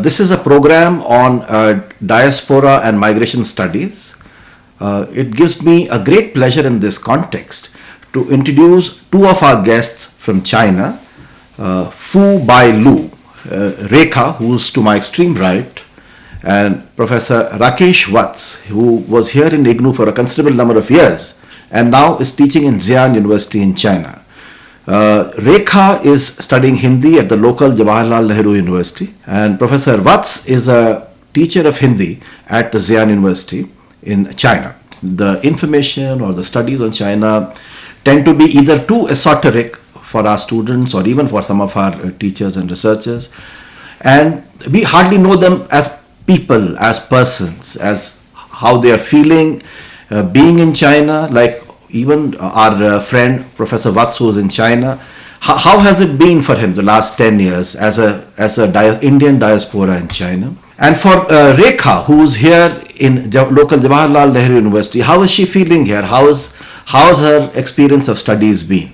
This is a program on diaspora and migration studies. It gives me a great pleasure in this context to introduce two of our guests from China, Fu Bai Lu, Rekha, who's to my extreme right, and Professor Rakesh Vats, who was here in IGNOU for a considerable number of years and now is teaching in Xi'an University in China. Rekha is studying Hindi at the local Jawaharlal Nehru University, and Professor Vats is a teacher of Hindi at the Xi'an University in China. The information or the studies on China tend to be either too esoteric for our students or even for some of our teachers and researchers, and we hardly know them as people, as persons, as how they are feeling being in China. Like even our friend Professor Vats, who is in China, how has it been for him the last 10 years as a Indian diaspora in China? And for Rekha, who's here in local Jawaharlal Nehru University, how is she feeling here? How's her experience of studies been?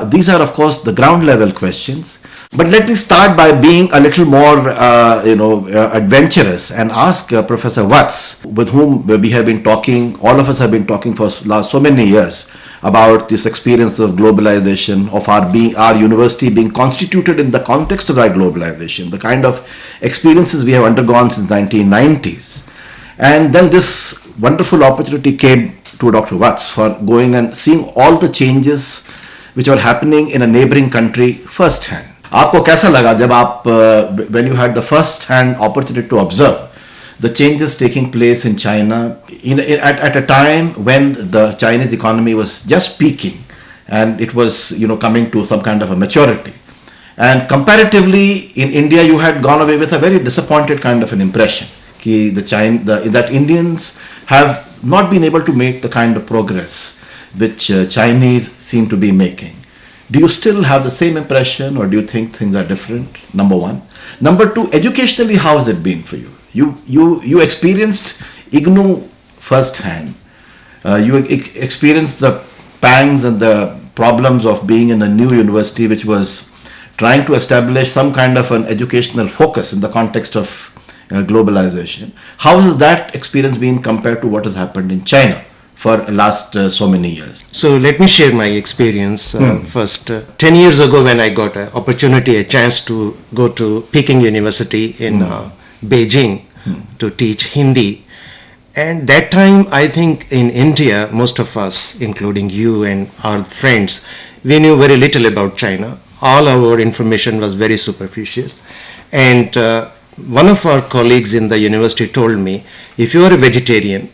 These are, of course, the ground level questions. But let me start by being a little more, adventurous and ask Professor Vats, with whom we have been talking, all of us have been talking for last so many years about this experience of globalization, of our university being constituted in the context of that globalization, the kind of experiences we have undergone since 1990s. And then this wonderful opportunity came to Dr. Vats for going and seeing all the changes which were happening in a neighboring country firsthand. आपको कैसा लगा जब आप when you had the first hand opportunity to observe the changes taking place in China at a time when the Chinese economy was just peaking and it was coming to some kind of a maturity, and comparatively in India you had gone away with a very disappointed kind of an impression that Indians have not been able to make the kind of progress which Chinese seem to be making. Do you still have the same impression, or do you think things are different? Number one. Number two, educationally, how has it been for you? You experienced IGNOU firsthand. You experienced the pangs and the problems of being in a new university which was trying to establish some kind of an educational focus in the context of globalization. How has that experience been compared to what has happened in China for last so many years? So let me share my experience first. 10 years ago, when I got an opportunity, a chance to go to Peking University in Beijing to teach Hindi. And that time, I think in India, most of us, including you and our friends, we knew very little about China. All our information was very superficial. And one of our colleagues in the university told me, if you are a vegetarian,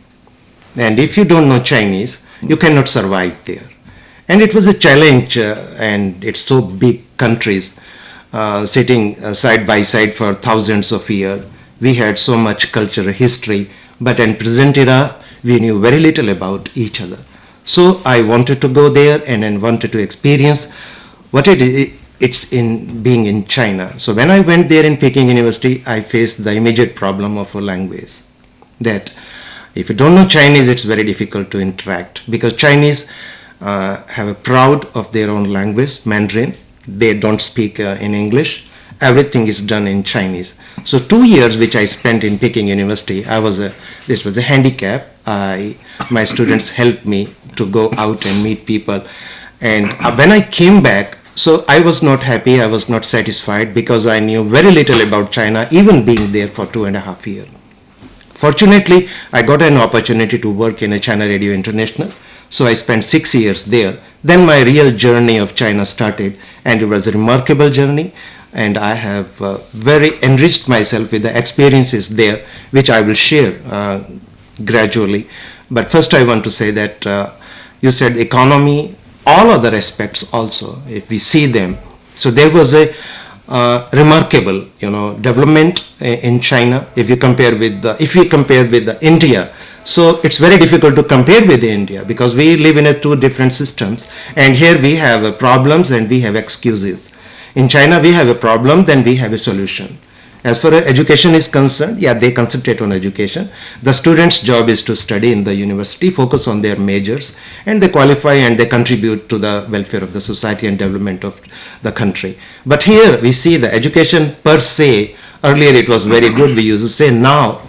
and if you don't know Chinese, you cannot survive there. And it was a challenge, and it's so big countries sitting side by side for thousands of years. We had so much cultural history, but in present era, we knew very little about each other. So I wanted to go there and then wanted to experience what it's in being in China. So when I went there in Peking University, I faced the immediate problem of a language. That if you don't know Chinese, it's very difficult to interact, because Chinese have a proud of their own language, Mandarin. They don't speak in English. Everything is done in Chinese. So 2 years which I spent in Peking University, this was a handicap. My students helped me to go out and meet people. And when I came back, so I was not happy, I was not satisfied, because I knew very little about China, even being there for 2.5 years. Fortunately, I got an opportunity to work in a China Radio International. So I spent 6 years there. Then my real journey of China started, and it was a remarkable journey. And I have very enriched myself with the experiences there, which I will share gradually. But first I want to say that you said economy, all other aspects also, if we see them. So there was a remarkable, development in China. If we compare with India, so it's very difficult to compare with India, because we live in two different systems, and here we have problems and we have excuses. In China, we have a problem, then we have a solution. As far as education is concerned, they concentrate on education. The student's job is to study in the university, focus on their majors, and they qualify and they contribute to the welfare of the society and development of the country. But here we see the education per se earlier it was very good, we used to say. Now,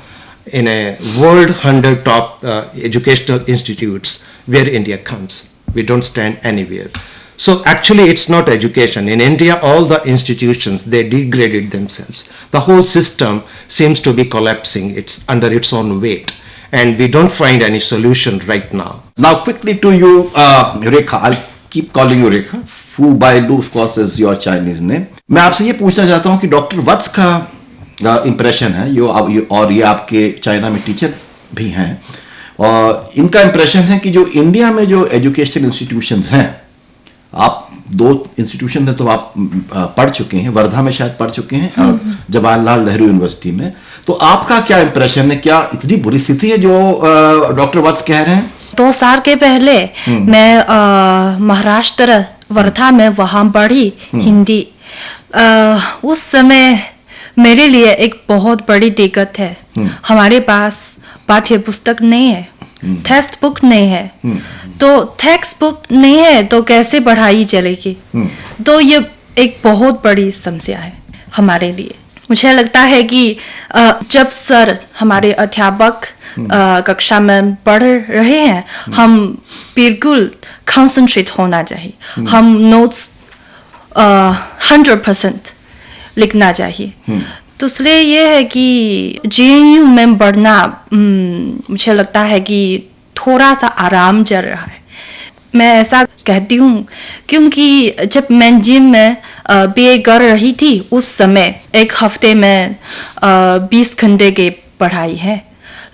in a world 100 top educational institutes where India comes, we don't stand anywhere. So actually it's not education. In India, all the institutions, they degraded themselves. The whole system seems to be collapsing. It's under its own weight. And we don't find any solution right now. Now quickly to you, Rekha, I'll keep calling you Rekha. Fu Bailu, of course, is your Chinese name. मैं आपसे ये पूछना चाहता हूँ कि doctor वत्स का impression है और ये आपके चाइना में टीचर भी हैं, और इनका इम्प्रेशन है कि जो इंडिया में जो एजुकेशनल इंस्टीट्यूशंस हैं, आप 2 इंस्टीट्यूशन है तो आप पढ़ चुके हैं, वर्धा में शायद पढ़ चुके हैं और जवाहरलाल नेहरू यूनिवर्सिटी में, तो आपका क्या इम्प्रेशन है? क्या इतनी बुरी स्थिति है जो डॉक्टर वत्स कह रहे हैं? 2 साल के पहले मैं महाराष्ट्र वर्धा में वहाँ पढ़ी हिंदी। उस समय मेरे लिए एक बहुत बड़ी दिक्कत है। हमारे पास पाठ्य पुस्तक नहीं है, टेक्स्ट बुक नहीं है, तो टेक्स्ट बुक नहीं है तो कैसे पढ़ाई चलेगी? तो ये एक बहुत बड़ी समस्या है हमारे लिए। मुझे लगता है कि जब सर हमारे अध्यापक कक्षा में पढ़ रहे हैं, हम बिल्कुल कंसंट्रेट होना चाहिए, हम नोट्स 100% लिखना चाहिए। तो इसलिए ये है कि JNU में पढ़ना मुझे लगता है कि थोड़ा सा आराम चल रहा है। मैं ऐसा कहती हूँ क्योंकि जब मैं जिम में BA कर रही थी उस समय 1 हफ्ते में 20 घंटे की पढ़ाई है,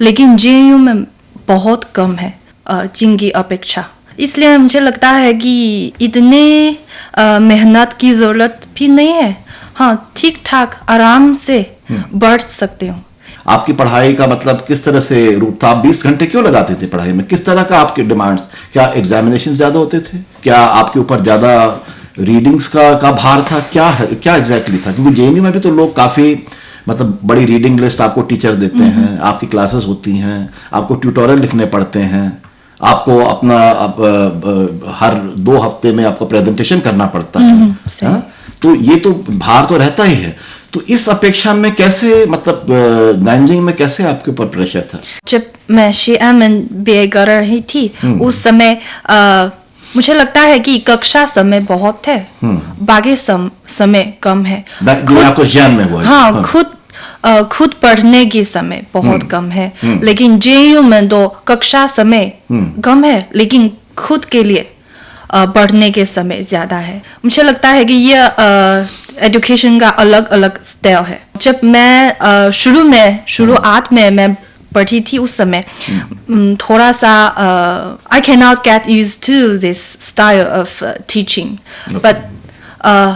लेकिन JNU में बहुत कम है जिम की अपेक्षा। इसलिए मुझे लगता है कि इतने मेहनत की ज़रूरत भी नहीं है। हाँ, ठीक ठाक आराम से बढ़ सकते हो। आपकी पढ़ाई का मतलब किस तरह से रूप था? आप 20 घंटे क्यों लगाते थे पढ़ाई में? किस तरह का आपके डिमांड्स? क्या एग्जामिनेशन ज्यादा होते थे? क्या आपके ऊपर ज्यादा रीडिंग्स का भार था? क्या एग्जैक्टली था? क्योंकि JNU में भी तो लोग काफी मतलब बड़ी रीडिंग लिस्ट आपको टीचर देते हैं, आपकी क्लासेस होती हैं, आपको ट्यूटोरियल लिखने पड़ते हैं, आपको अपना हर 2 हफ्ते में आपको प्रेजेंटेशन करना पड़ता है। तो ये तो भार तो रहता ही है। तो इस अपेक्षा में कैसे, मतलब नानजिंग में कैसे आपके ऊपर प्रेशर था? जब मैं शीएम में BA कर रही थी उस समय मुझे लगता है कि कक्षा समय बहुत है, बाकी समय कम है। आपको ज्ञान में हुआ? हाँ, खुद पढ़ने की समय बहुत कम है, लेकिन JNU में तो कक्षा समय कम है, लेकिन खुद के लिए पढ़ने के समय ज्यादा है। मुझे लगता है कि ये एजुकेशन का अलग अलग स्टाइल है। जब मैं शुरुआत में मैं पढ़ी थी उस समय थोड़ा सा I cannot get used to this style of teaching, but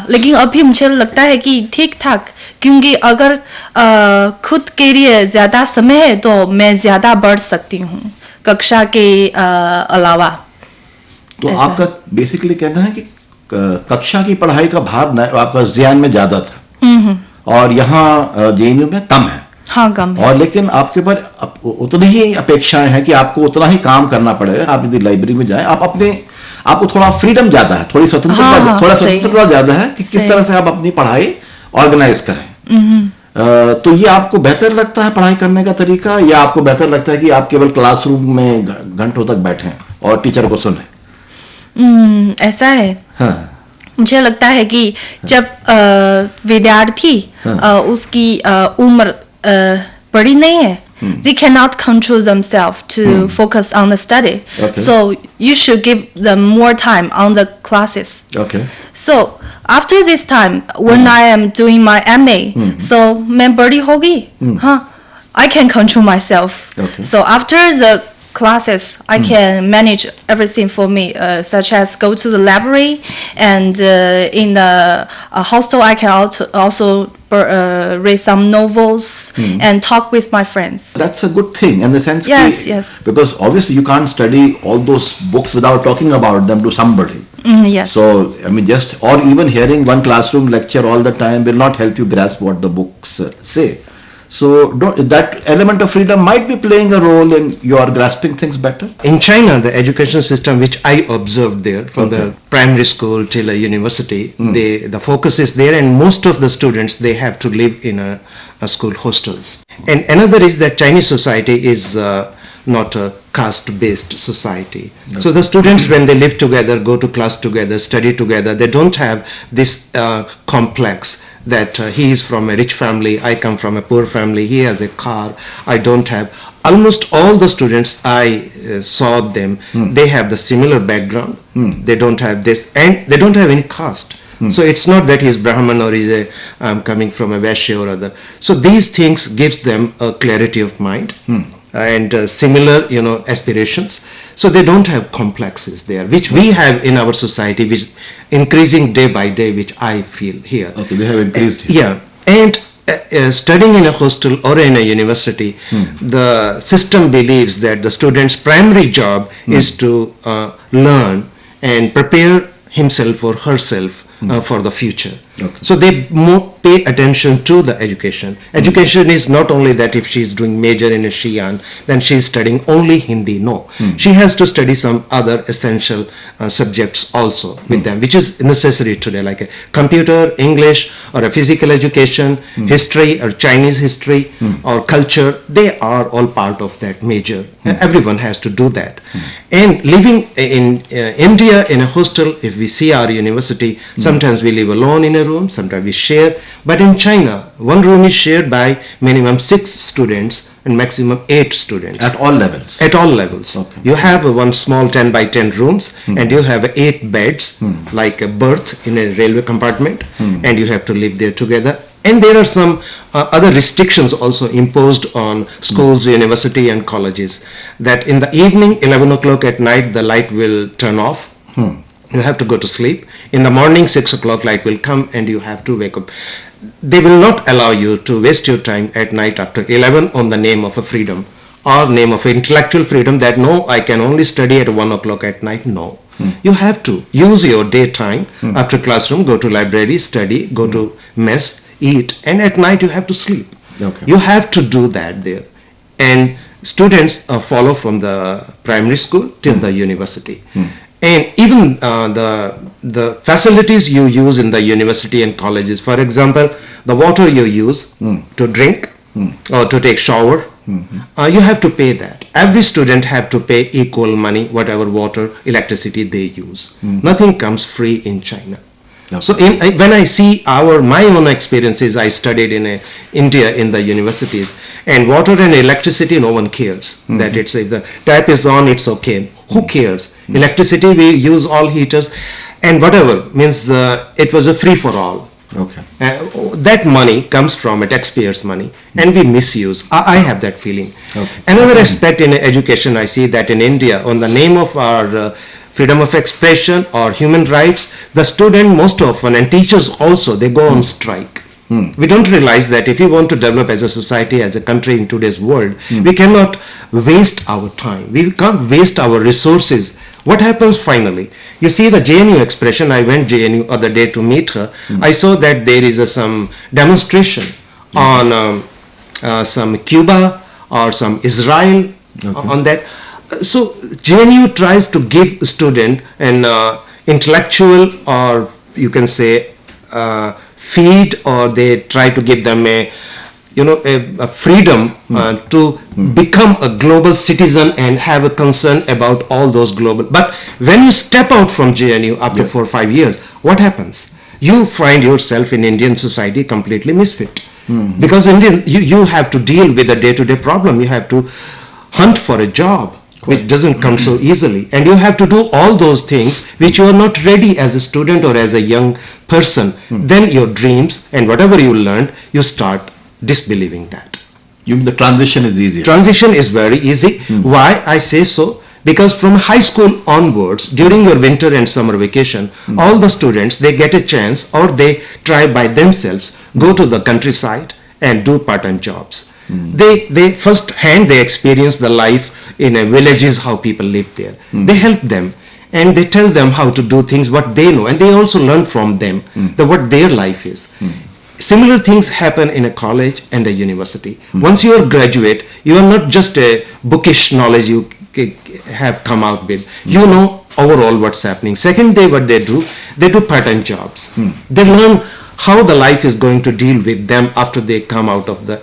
लेकिन अभी मुझे लगता है कि ठीक ठाक, क्योंकि अगर खुद के लिए ज्यादा समय है तो मैं ज्यादा बढ़ सकती हूँ कक्षा के अलावा। तो आपका बेसिकली कहना है कि कक्षा की पढ़ाई का भार आपका ज्ञान में ज्यादा था और यहाँ JNU में कम है। हाँ, कम है। और लेकिन आपके ऊपर उतनी ही अपेक्षाएं हैं कि आपको उतना ही काम करना पड़ेगा। आप यदि लाइब्रेरी में जाएं, आपको थोड़ा फ्रीडम ज्यादा है, थोड़ी स्वतंत्रता, स्वतंत्रता ज्यादा है कि किस तरह से आप अपनी पढ़ाई ऑर्गेनाइज करें। तो ये आपको बेहतर लगता है पढ़ाई करने का तरीका, या आपको बेहतर लगता है कि आप केवल क्लासरूम में घंटों तक बैठें और टीचर को सुने? ऐसा है। हाँ। मुझे लगता है कि जब विद्यार्थी उसकी उम्र बड़ी नहीं है, they cannot control themselves to focus on the study. Okay. So you should give them more time on the classes. Okay. So after this time, when I am doing my MA, so मैं बड़ी होगी, हाँ, I can control myself. Okay. So after the classes, I can manage everything for me, such as go to the library, and in the hostel I can also read some novels and talk with my friends. That's a good thing in the sense yes. Because obviously you can't study all those books without talking about them to somebody. Yes. So I mean, just or even hearing one classroom lecture all the time will not help you grasp what the books say. So that element of freedom might be playing a role in your grasping things better. In China, the education system which I observed there, from the primary school till a university, the focus is there, and most of the students, they have to live in a school hostels. And another is that Chinese society is not a caste-based society. So the students, when they live together, go to class together, study together, they don't have this complex that he is from a rich family, I come from a poor family, he has a car, I don't have. Almost all the students I saw them, they have the similar background. They don't have this, and they don't have any caste. So it's not that he's Brahman or he's coming from a Vaishya or other. So these things gives them a clarity of mind and similar, aspirations. So they don't have complexes there, which we have in our society, which increasing day by day, which I feel here. Okay, they have increased. Yeah, and studying in a hostel or in a university, the system believes that the student's primary job is to learn and prepare himself or herself for the future. Okay. So they more pay attention to the education. Education is not only that if she is doing major in a Xi'an, then she is studying only Hindi. No, she has to study some other essential subjects also with them, which is necessary today, like a computer, English, or a physical education, history or Chinese history or culture. They are all part of that major. Everyone has to do that. And living in India in a hostel, if we see our university, sometimes we live alone in a room, sometimes we share. But in China, one room is shared by minimum 6 students and maximum 8 students. At all levels? At all levels. Okay. You have one small 10 by 10 rooms and you have 8 beds, like a berth in a railway compartment, and you have to live there together. And there are some other restrictions also imposed on schools, university and colleges, that in the evening, 11 o'clock at night, the light will turn off. You have to go to sleep. In the morning, 6 o'clock, light will come and you have to wake up. They will not allow you to waste your time at night after 11 on the name of a freedom or name of intellectual freedom, that no, I can only study at 1 o'clock at night. No. You have to use your daytime after classroom, go to library, study, go to mess, eat, and at night you have to sleep. Okay. You have to do that there. And students follow from the primary school till the university. And even the facilities you use in the university and colleges, for example, the water you use to drink or to take shower, you have to pay that. Every student have to pay equal money, whatever water, electricity they use. Nothing comes free in China. Okay. So when I see my own experiences, I studied in India in the universities, and water and electricity, no one cares. That if the tap is on, it's okay. Who cares? Electricity, we use all heaters and whatever, means it was a free for all. Okay. That money comes from a taxpayer's money and we misuse. I have that feeling. Okay. Another aspect in education, I see that in India, on the name of our freedom of expression or human rights, the student most often, and teachers also, they go on strike. We don't realize that if we want to develop as a society, as a country in today's world, we cannot waste our time. We can't waste our resources. What happens finally? You see the JNU expression. I went JNU other day to meet her. I saw that there is some demonstration on some Cuba or some Israel on that. So JNU tries to give student an intellectual, or you can say feed, or they try to give them a freedom to become a global citizen and have a concern about all those global. But when you step out from JNU after 4 or 5 years, what happens? You find yourself in Indian society completely misfit. Because you have to deal with a day-to-day problem. You have to hunt for a job, which doesn't come so easily. And you have to do all those things which you are not ready as a student or as a young person. Then your dreams and whatever you learned, you start disbelieving that. The transition is easier. Transition is very easy. Why I say so? Because from high school onwards, during your winter and summer vacation, all the students, they get a chance, or they try by themselves, go to the countryside and do part-time jobs. They first hand, they experience the life in a villages, how people live there. They help them and they tell them how to do things, what they know, and they also learn from them what their life is. similar things happen in a college and a university. Once you are graduate, you are not just a bookish knowledge you have come out with. You know overall what's happening. Second, what they do part-time jobs. They learn how the life is going to deal with them after they come out of the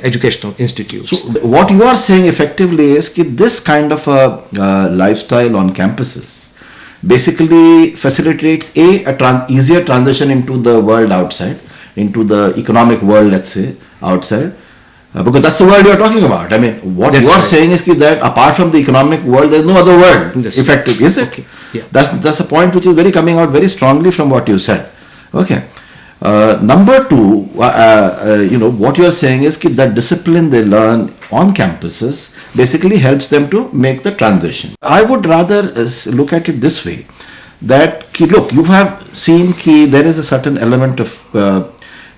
educational institutes. So what you are saying effectively is that this kind of a lifestyle on campuses basically facilitates easier transition into the world outside, into the economic world, let's say, outside. Because that's the world you're talking about. I mean, what That's you are right. saying is that apart from the economic world, there's no other world, That's effectively, is it? Okay. Yeah. That's a point which is coming out very strongly from what you said. Okay. Number two, what you are saying is that discipline they learn on campuses basically helps them to make the transition. I would rather look at it this way, that look, you have seen that there is a certain element of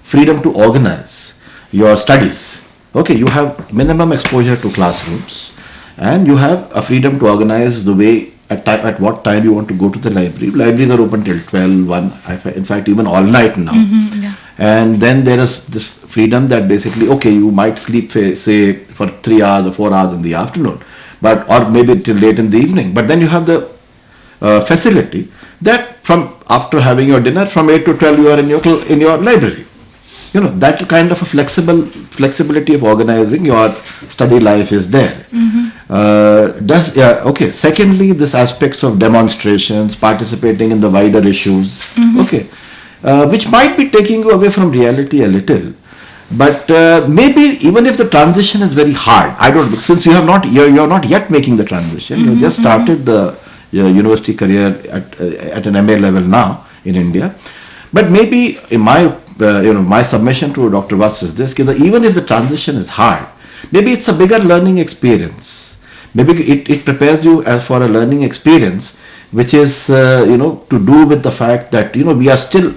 freedom to organize your studies. Okay, you have minimum exposure to classrooms, and you have a freedom to organize the way at what time you want to go to the library. Libraries are open till 12, 1, in fact even all night now. And then there is this freedom that basically, okay, you might sleep say for 3 hours or 4 hours in the afternoon, or maybe till late in the evening, but then you have the facility that from after having your dinner from 8 to 12 you are in your library. That kind of a flexibility of organizing your study life is there. Secondly, this aspects of demonstrations, participating in the wider issues, which might be taking you away from reality a little. But maybe even if the transition is very hard, I don't know, since you're not yet making the transition, you just started your university career at an MA level now in India. But maybe in my submission to Dr. Vats is this, that even if the transition is hard, maybe it's a bigger learning experience. Maybe it prepares you for a learning experience, which is, to do with the fact that, we are still,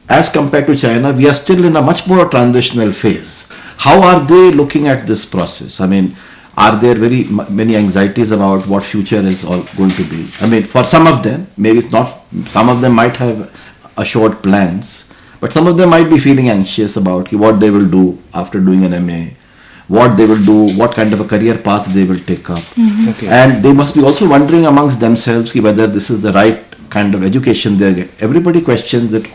as compared to China, we are still in a much more transitional phase. How are they looking at this process? I mean, are there very many anxieties about what future is all going to be? I mean, for some of them, maybe it's not, some of them might have assured plans, but some of them might be feeling anxious about what they will do after doing an MA, what they will do, what kind of a career path they will take up. Okay. And they must be also wondering amongst themselves whether this is the right kind of education they get. Everybody questions it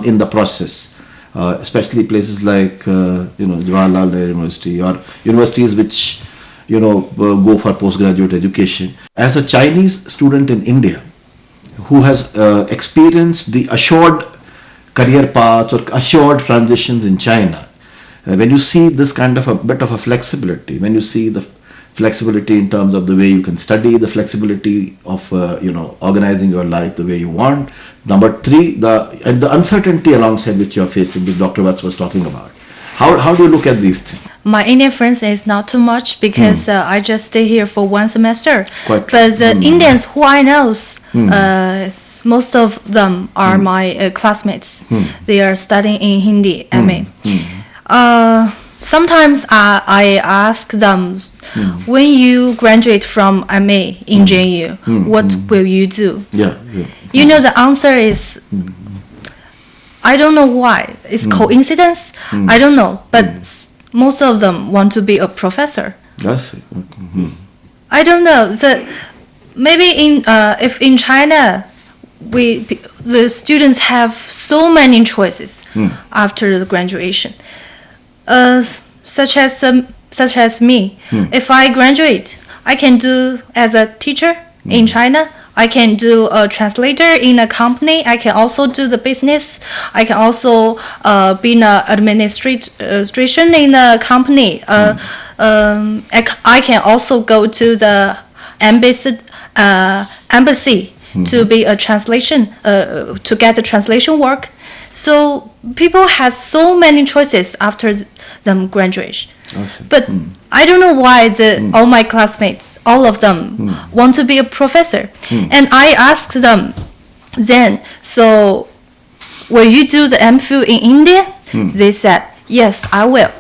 in the process, especially places like Jawaharlal Nehru University or universities which go for postgraduate education. As a Chinese student in India who has experienced the assured career paths or assured transitions in China, when you see this kind of a bit of a flexibility, when you see the flexibility in terms of the way you can study, the flexibility of organizing your life the way you want. Number three, the uncertainty alongside which you are facing, which Dr. Vats was talking about. How do you look at these things? My Indian friends is not too much because I just stay here for 1 semester. Quite But the Indians who I know, most of them are my classmates. They are studying in Hindi, MA. Sometimes I ask them, when you graduate from MA in JU, what will you do? Yeah. The answer is, I don't know why. It's coincidence? I don't know. But most of them want to be a professor. That's it. I don't know. Maybe if in China, the students have so many choices after the graduation. Such as me. If I graduate, I can do as a teacher in China. I can do a translator in a company. I can also do the business. I can also be in administration in a company. I can also go to the embassy to be a translation, to get the translation work. So people have so many choices after them graduation. But I don't know why all my classmates, all of them, want to be a professor. And I asked them then, so will you do the MPhil in India? They said, yes, I will.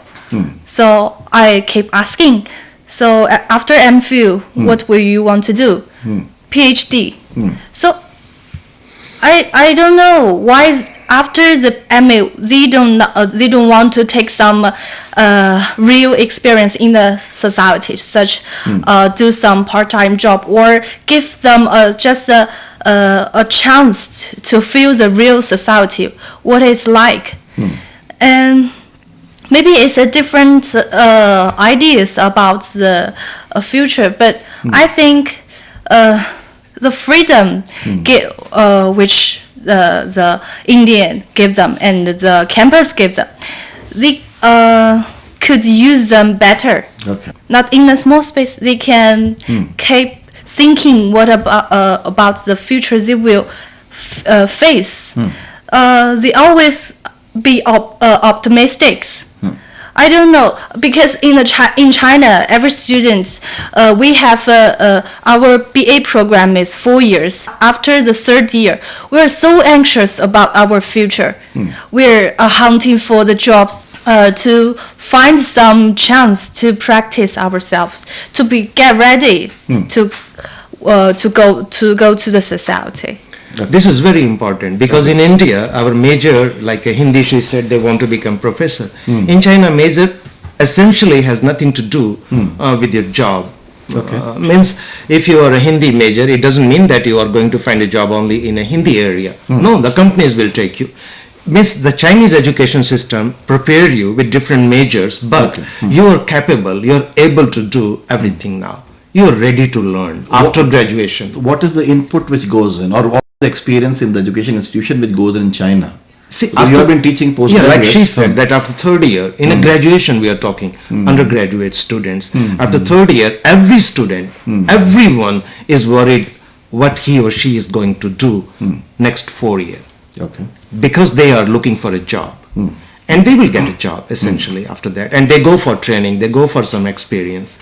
So I keep asking, so after MPhil, what will you want to do? PhD. So I don't know why after the MA, they don't want to take some real experience in the society, such do some part-time job or give them just a chance to feel the real society, what it's like, and maybe it's a different ideas about the future, but I think the freedom which the Indian give them and the campus give them, they could use them better. Okay. Not in a small space, they can keep thinking what about the future they will face. They always be optimistic. I don't know, because in China, every student, we have our BA program is 4 years. After the third year, we're so anxious about our future. We're hunting for the jobs to find some chance to practice ourselves, to get ready to go to the society. This is very important because in India, our major, like Hindi, she said they want to become professor. In China, major essentially has nothing to do with your job. Means if you are a Hindi major, it doesn't mean that you are going to find a job only in a Hindi area. No, the companies will take you. Means the Chinese education system prepare you with different majors, but you are capable, you are able to do everything now. You are ready to learn after graduation. What is the input which goes in, or what is the experience in the education institution which goes in China? See, so you have been teaching postgraduate. Yeah, like she said, that after third year, in a graduation we are talking, undergraduate students. After third year, every student, everyone is worried what he or she is going to do next 4 years. Okay. Because they are looking for a job. And they will get a job essentially after that. And they go for training, they go for some experience.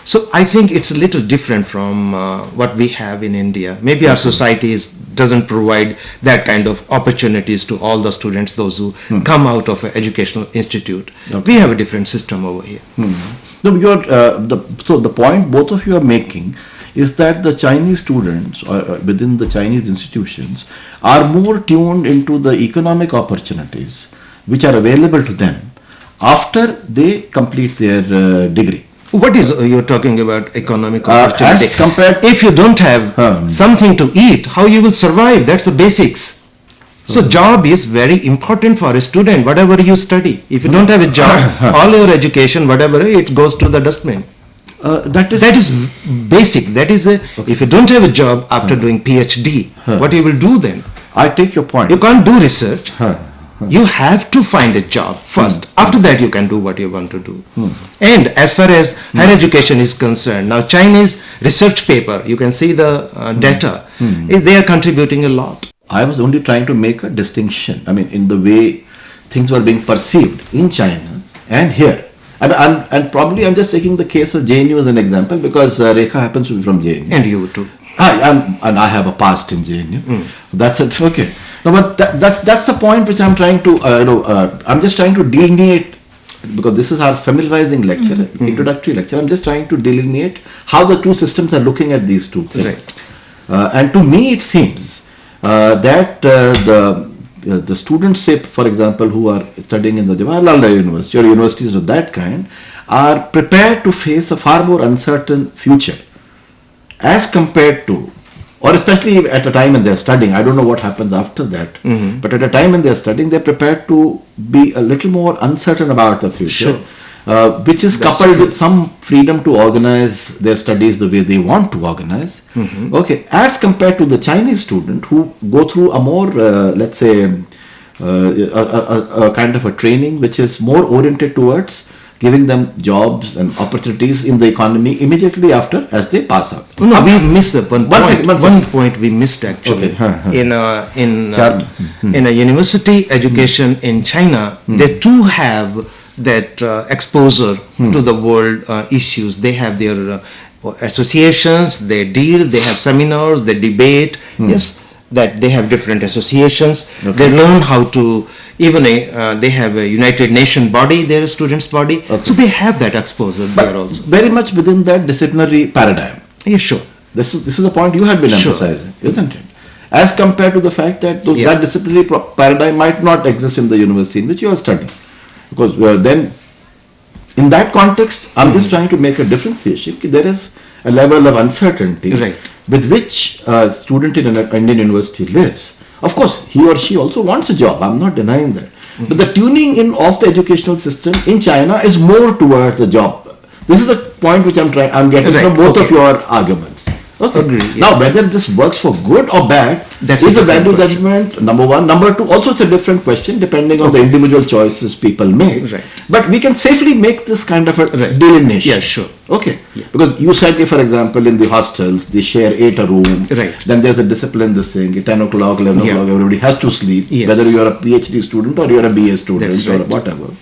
So I think it's a little different from what we have in India. Maybe our society doesn't provide that kind of opportunities to all the students, those who come out of an educational institute. We have a different system over here. No, so the point both of you are making is that the Chinese students within the Chinese institutions are more tuned into the economic opportunities which are available to them after they complete their degree. What is you're talking about economic opportunity? As compared, if you don't have something to eat, how you will survive? That's the basics. So job is very important for a student, whatever you study. If you don't have a job, all your education, whatever, it goes to the dustbin. That is basic. That is if you don't have a job after doing PhD, what you will do then? I take your point. You can't do research. You have to find a job first. After that, you can do what you want to do. And as far as higher education is concerned, now Chinese research paper, you can see the data, they are contributing a lot. I was only trying to make a distinction. I mean, in the way things were being perceived in China and here. And probably I'm just taking the case of JNU as an example because Rekha happens to be from JNU. And you too. And I have a past in JNU. That's it. Okay. No, but that's the point which I'm trying to, I'm just trying to delineate, because this is our familiarizing lecture, introductory lecture. I'm just trying to delineate how the two systems are looking at these two things. Right. And to me, it seems that the students, say, for example, who are studying in the Jawaharlal University or universities of that kind, are prepared to face a far more uncertain future as compared to, or especially at a time when they're studying. I don't know what happens after that, but at a time when they're studying, they're prepared to be a little more uncertain about the future, which is coupled with some freedom to organize their studies the way they want to organize. Okay, as compared to the Chinese student who go through a more, let's say, a kind of a training which is more oriented towards giving them jobs and opportunities in the economy immediately after as they pass out. No, we missed one point we missed actually. Okay. In a university education in China, they too have that exposure to the world issues. They have their associations, they deal, they have seminars, they debate. Yes, that they have different associations. They learn how to, even they have a United Nations body, their students' body. So they have that exposure there also. Very much within that disciplinary paradigm. Yeah, sure. This is the point you had been emphasizing, isn't it? as compared to the fact that that disciplinary paradigm might not exist in the university in which you are studying. Because then, in that context, I'm just trying to make a differentiation. There is a level of uncertainty with which a student in an Indian university lives. Of course, he or she also wants a job. I'm not denying that. But the tuning in of the educational system in China is more towards the job. This is the point which I'm getting from both of your arguments. Okay. Agree, Now, whether this works for good or bad is a value judgment, number one. Number two, also it's a different question depending on the individual choices people make. But we can safely make this kind of a delineation. Yeah, sure. Okay. Because you said, for example, in the hostels, they share 8 a room. Then there's a discipline, this thing, at 10 o'clock, 11 o'clock, everybody has to sleep. Whether you're a PhD student or you're a BA student or whatever.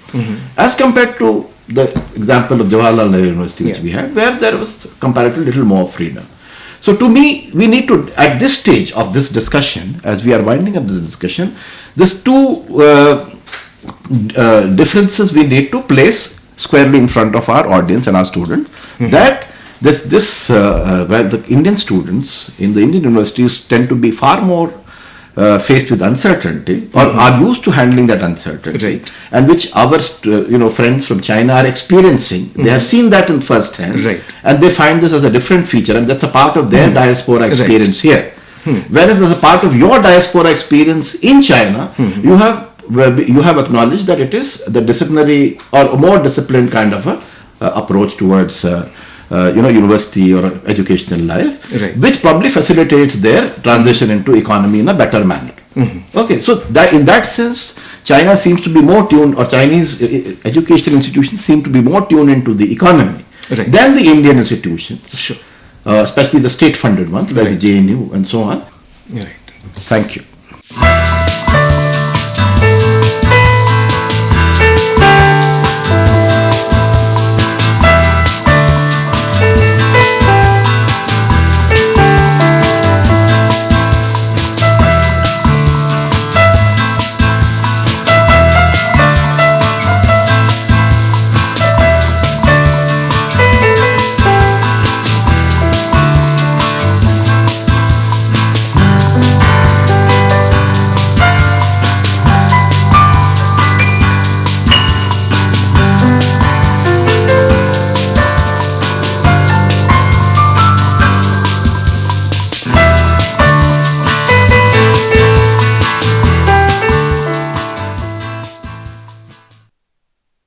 As compared to the example of Jawaharlal Nehru University, which we had, where there was comparatively little more freedom. So to me, we need to, at this stage of this discussion, as we are winding up this discussion, these two differences we need to place squarely in front of our audience and our students, that where the Indian students in the Indian universities tend to be far more faced with uncertainty or are used to handling that uncertainty, and which our friends from China are experiencing. They have seen that in first hand, and they find this as a different feature, and that's a part of their diaspora experience here. Whereas as a part of your diaspora experience in China, you have acknowledged that it is the disciplinary or a more disciplined kind of a approach towards university or educational life, which probably facilitates their transition into economy in a better manner. Okay, so that in that sense, China seems to be more tuned, or Chinese educational institutions seem to be more tuned into the economy than the Indian institutions, especially the state-funded ones like the JNU and so on. Thank you.